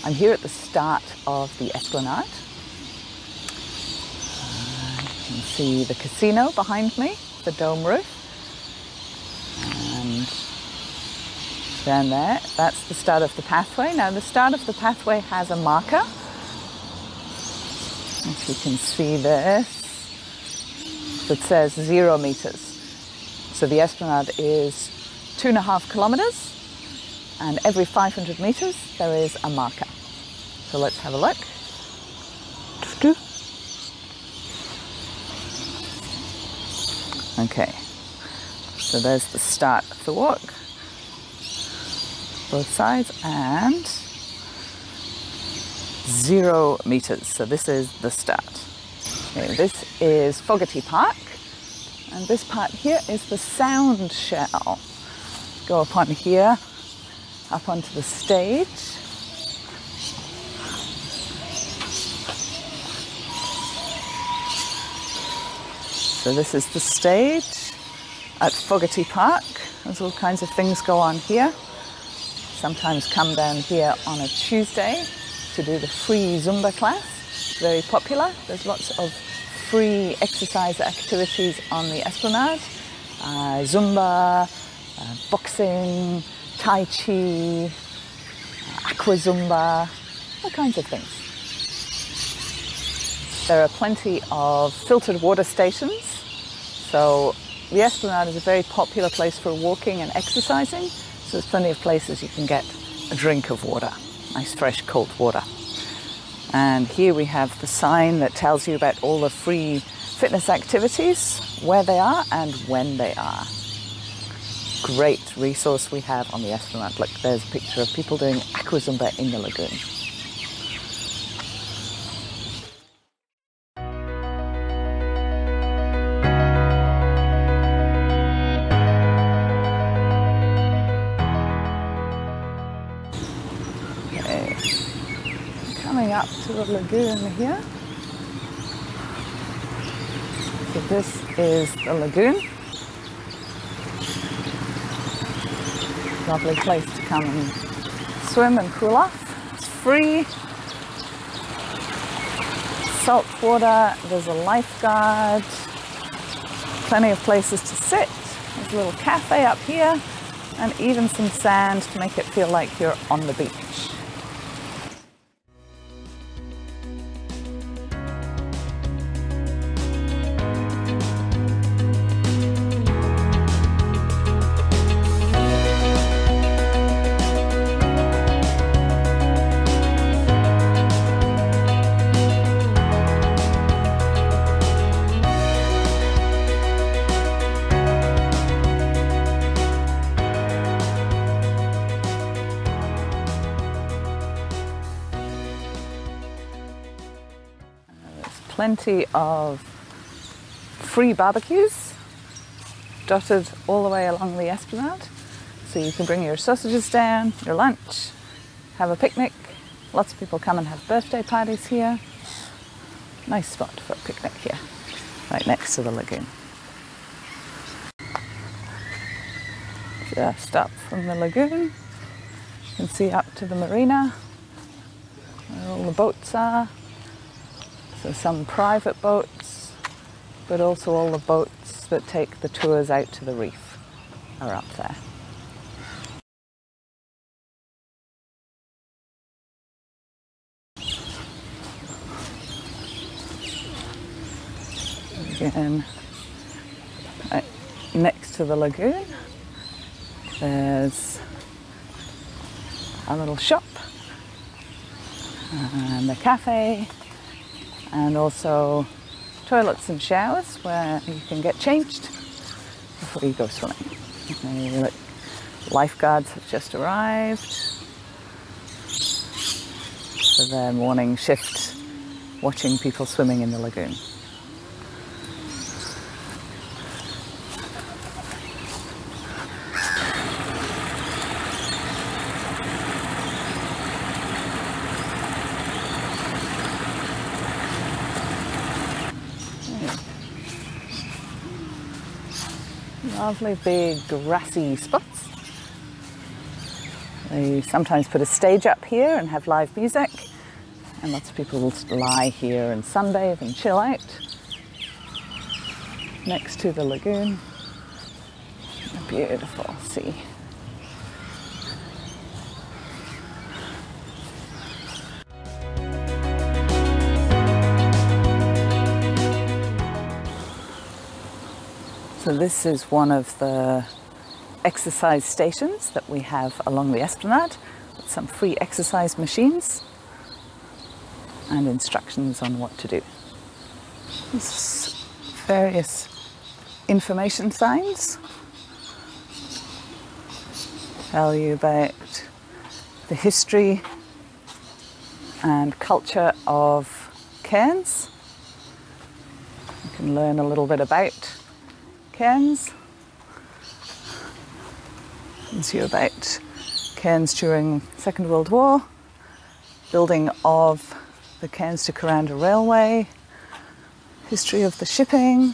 I'm here at the start of the Esplanade. You can see the casino behind me, the dome roof. And down there, that's the start of the pathway. Now the start of the pathway has a marker. If you can see this, that says 0 meters. So the Esplanade is 2.5 kilometers. And every 500 meters, there is a marker. So let's have a look. Okay, so there's the start of the walk, both sides, and 0 meters. So this is the start. Okay, this is Fogarty Park, and this part here is the sound shell. Go up on here, up onto the stage. So this is the stage at Fogarty Park. There's all kinds of things go on here. Sometimes come down here on a Tuesday to do the free Zumba class. It's very popular. There's lots of free exercise activities on the Esplanade. Zumba, boxing, Tai Chi, Aqua Zumba, all kinds of things. There are plenty of filtered water stations. So the Esplanade is a very popular place for walking and exercising. So there's plenty of places you can get a drink of water, nice fresh cold water. And here we have the sign that tells you about all the free fitness activities, where they are and when they are. Great resource we have on the Esplanade. Look, there's a picture of people doing Aqua Zumba in the lagoon. Okay, coming up to the lagoon here. So this is the lagoon. Lovely place to come and swim and cool off. It's free. Salt water, there's a lifeguard, plenty of places to sit. There's a little cafe up here and even some sand to make it feel like you're on the beach. Plenty of free barbecues dotted all the way along the Esplanade. So you can bring your sausages down, your lunch, have a picnic. Lots of people come and have birthday parties here. Nice spot for a picnic here, right next to the lagoon. Just up from the lagoon, you can see up to the marina, where all the boats are. So some private boats, but also all the boats that take the tours out to the reef are up there. Again, right next to the lagoon, there's a little shop and a cafe, and also toilets and showers where you can get changed before you go swimming. And the lifeguards have just arrived for their morning shift, watching people swimming in the lagoon. Lovely big grassy spots. They sometimes put a stage up here and have live music, and lots of people will lie here and sunbathe and chill out next to the lagoon. A beautiful sea. So this is one of the exercise stations that we have along the esplanade, with some free exercise machines and instructions on what to do. There's various information signs tell you about the history and culture of Cairns. You can learn a little bit about Cairns. Tells you about Cairns during Second World War, building of the Cairns to Kuranda Railway, history of the shipping,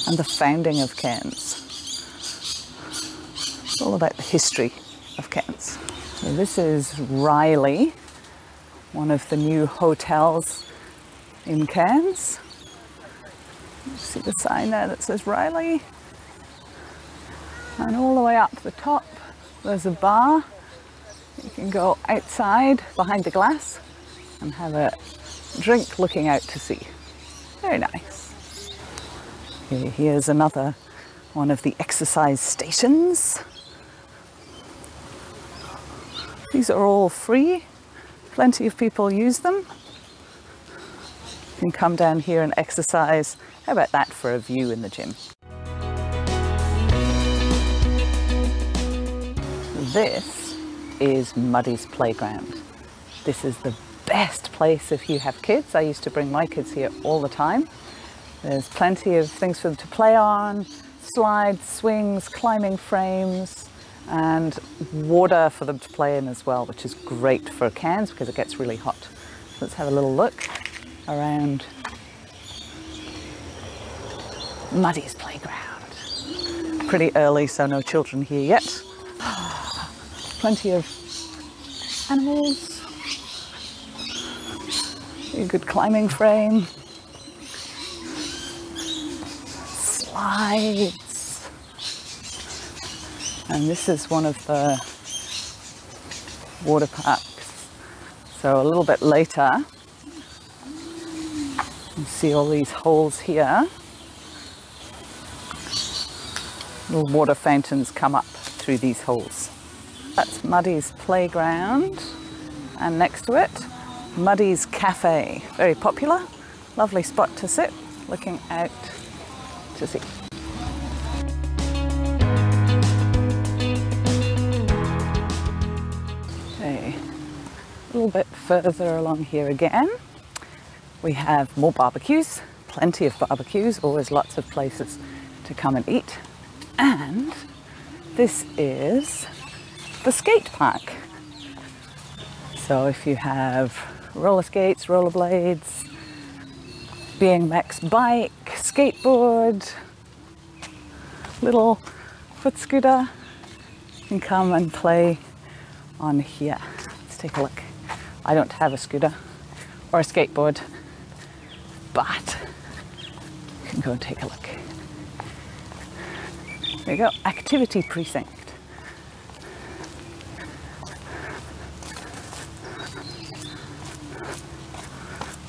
and the founding of Cairns. It's all about the history of Cairns. So this is Riley, one of the new hotels in Cairns. You see the sign there that says Riley. And all the way up the top, there's a bar. You can go outside behind the glass and have a drink looking out to sea. Very nice. Okay, here's another one of the exercise stations. These are all free. Plenty of people use them. You can come down here and exercise. How about that for a view in the gym? This is Muddy's Playground. This is the best place if you have kids. I used to bring my kids here all the time. There's plenty of things for them to play on, slides, swings, climbing frames, and water for them to play in as well, which is great for Cairns because it gets really hot. So let's have a little look around Muddy's Playground. Pretty early, so no children here yet. Plenty of animals. A good climbing frame. Slides. And this is one of the water parks. So a little bit later, you see all these holes here. Little water fountains come up through these holes. That's Muddy's Playground, and next to it, Muddy's Cafe. Very popular, lovely spot to sit, looking out to sea. Okay, a little bit further along here again, we have more barbecues, plenty of barbecues, always lots of places to come and eat. And this is the skate park. So if you have roller skates, rollerblades, BMX bike, skateboard, little foot scooter, you can come and play on here. Let's take a look. I don't have a scooter or a skateboard, but you can go and take a look. There you go, activity precinct.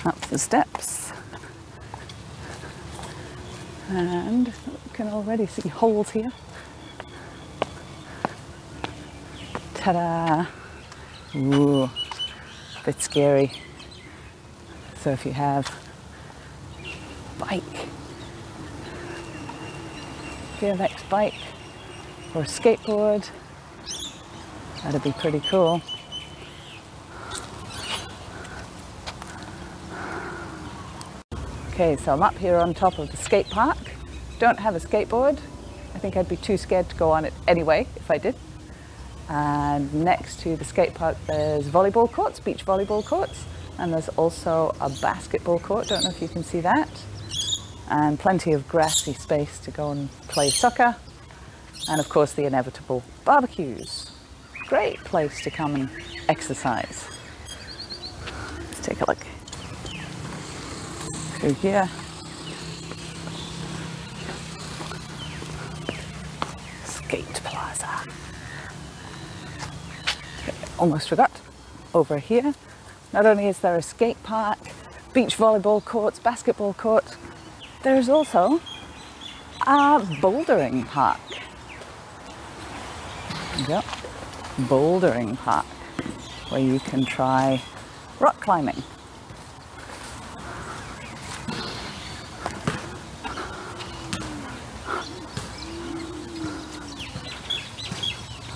Up the steps. And you can already see holes here. Ta-da! Ooh, a bit scary. So if you have bike, BMX bike or skateboard, that'd be pretty cool. Okay, so I'm up here on top of the skate park. Don't have a skateboard. I think I'd be too scared to go on it anyway if I did. And next to the skate park there's volleyball courts, beach volleyball courts, and there's also a basketball court. Don't know if you can see that. And plenty of grassy space to go and play soccer And of course the inevitable barbecues. Great place to come and exercise. Let's take a look through here. Skate Plaza. Okay, almost forgot. Over here, not only is there a skate park, beach volleyball courts, basketball court, there's also a bouldering park. Yep, bouldering park, where you can try rock climbing.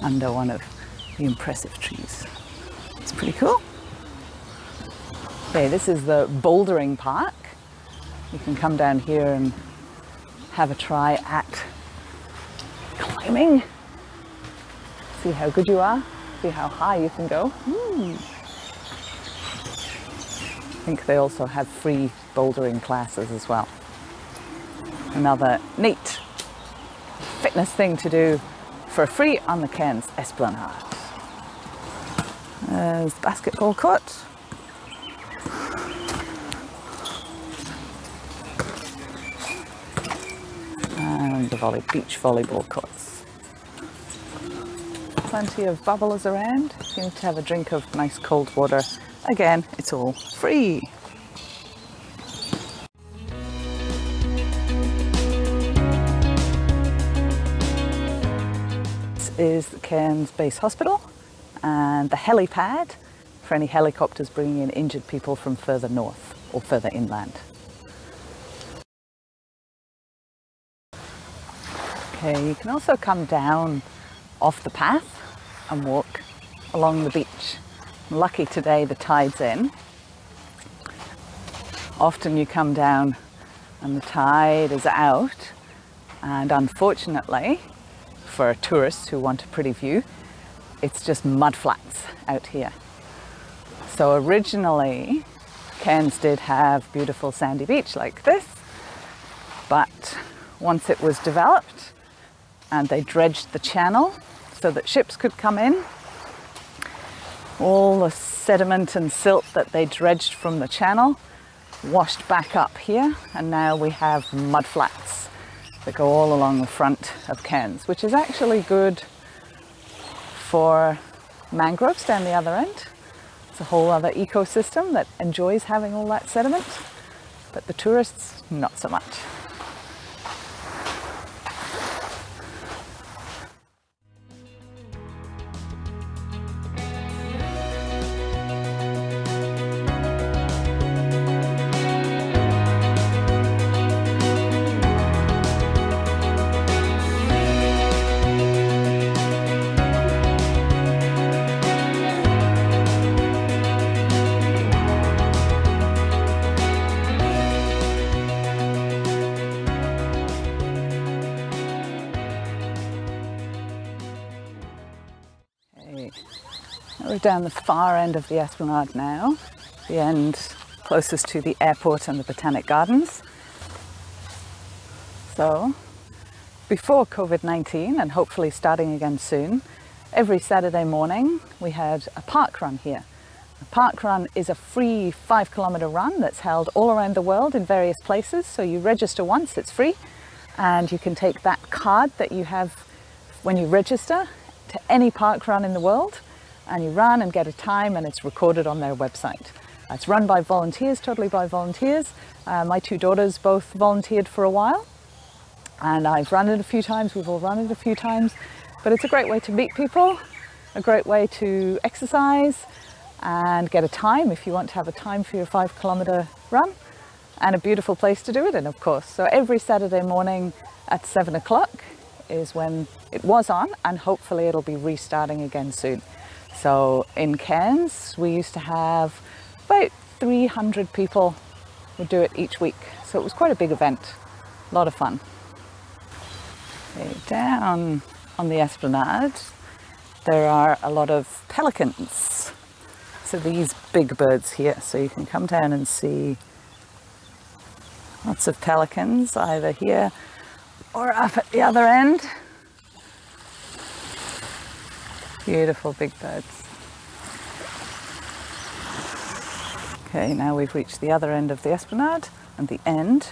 Under one of the impressive trees. It's pretty cool. Okay, this is the bouldering park. You can come down here and have a try at climbing. See how good you are. See how high you can go. I think they also have free bouldering classes as well. Another neat fitness thing to do for free on the Cairns Esplanade. There's the basketball court. And the beach volleyball courts. Plenty of bubblers around. If you need to have a drink of nice cold water, again, it's all free. This is the Cairns Base Hospital and the helipad for any helicopters bringing in injured people from further north or further inland. Okay, you can also come down off the path and walk along the beach. I'm lucky today the tide's in. Often you come down and the tide is out, and unfortunately for tourists who want a pretty view, it's just mud flats out here. So originally Cairns did have beautiful sandy beach like this, but once it was developed and they dredged the channel so that ships could come in, all the sediment and silt that they dredged from the channel washed back up here, and now we have mud flats that go all along the front of Cairns, which is actually good for mangroves down the other end. It's a whole other ecosystem that enjoys having all that sediment, but the tourists, not so much. We're down the far end of the Esplanade now, the end closest to the airport and the Botanic Gardens. So, before COVID-19, and hopefully starting again soon, every Saturday morning we had a park run here. A park run is a free 5-kilometre run that's held all around the world in various places. So you register once, it's free, and you can take that card that you have when you register to any park run in the world, and you run and get a time, and it's recorded on their website. It's run by volunteers, totally by volunteers. My two daughters both volunteered for a while, and I've run it a few times, we've all run it a few times, but it's a great way to meet people, a great way to exercise and get a time if you want to have a time for your 5-kilometre run, and a beautiful place to do it in, of course. So every Saturday morning at 7 o'clock is when it was on, and hopefully it'll be restarting again soon. So in Cairns, we used to have about 300 people would do it each week. So it was quite a big event, a lot of fun. Okay, down on the Esplanade, there are a lot of pelicans. So these big birds here, so you can come down and see lots of pelicans either here or up at the other end. Beautiful big birds. Okay, now we've reached the other end of the Esplanade and the end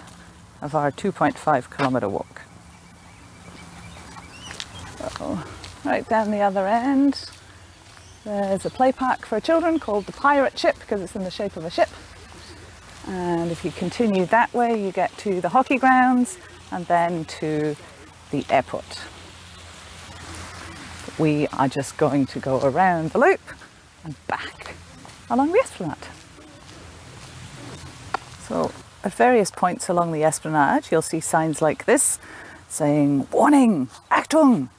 of our 2.5 kilometre walk. So, right down the other end, there's a play park for children called the Pirate Ship because it's in the shape of a ship. And if you continue that way, you get to the hockey grounds and then to the airport. We are just going to go around the loop and back along the Esplanade. So at various points along the Esplanade, you'll see signs like this saying, "Warning, Achtung,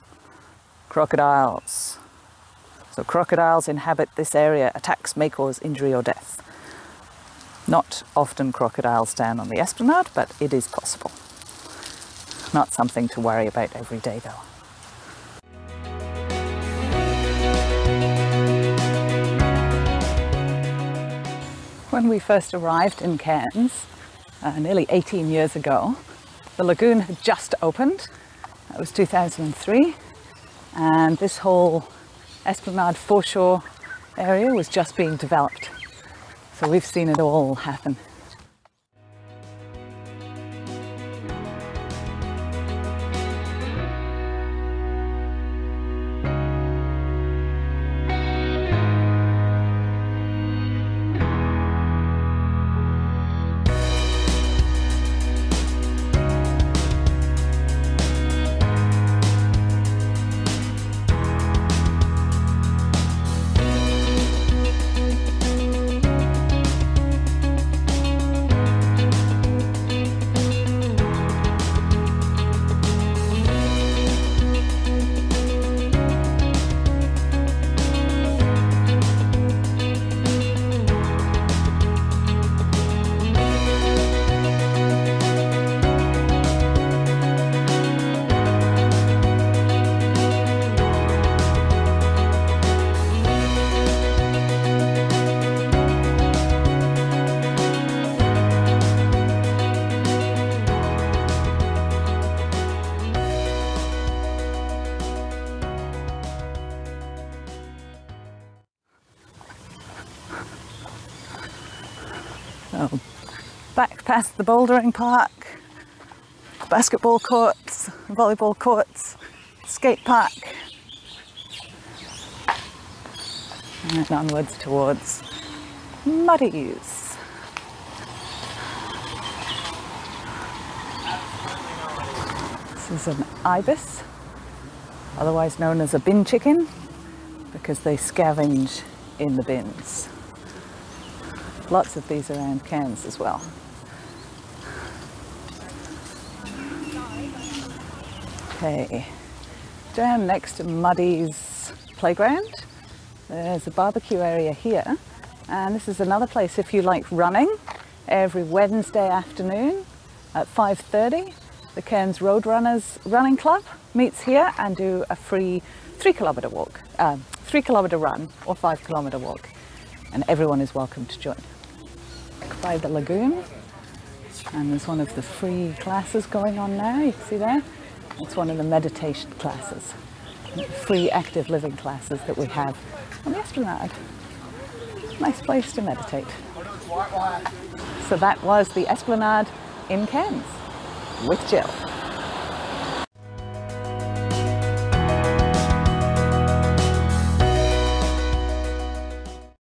crocodiles." So crocodiles inhabit this area, attacks may cause injury or death. Not often crocodiles down on the Esplanade, but it is possible. Not something to worry about every day though. When we first arrived in Cairns, nearly 18 years ago, the lagoon had just opened. That was 2003, and this whole Esplanade foreshore area was just being developed. So we've seen it all happen. So, back past the bouldering park, basketball courts, volleyball courts, skate park, and onwards towards Muddies. This is an ibis, otherwise known as a bin chicken, because they scavenge in the bins. Lots of these around Cairns as well. Okay, down next to Muddy's playground, there's a barbecue area here, and this is another place if you like running. Every Wednesday afternoon at 5:30, the Cairns Roadrunners Running Club meets here and do a free 3-kilometre walk, 3-kilometre run or 5-kilometre walk, and everyone is welcome to join. By the lagoon, and there's one of the free classes going on now, you can see there. It's one of the meditation classes, free active living classes that we have on the Esplanade. Nice place to meditate. So that was the Esplanade in Cairns with Jill.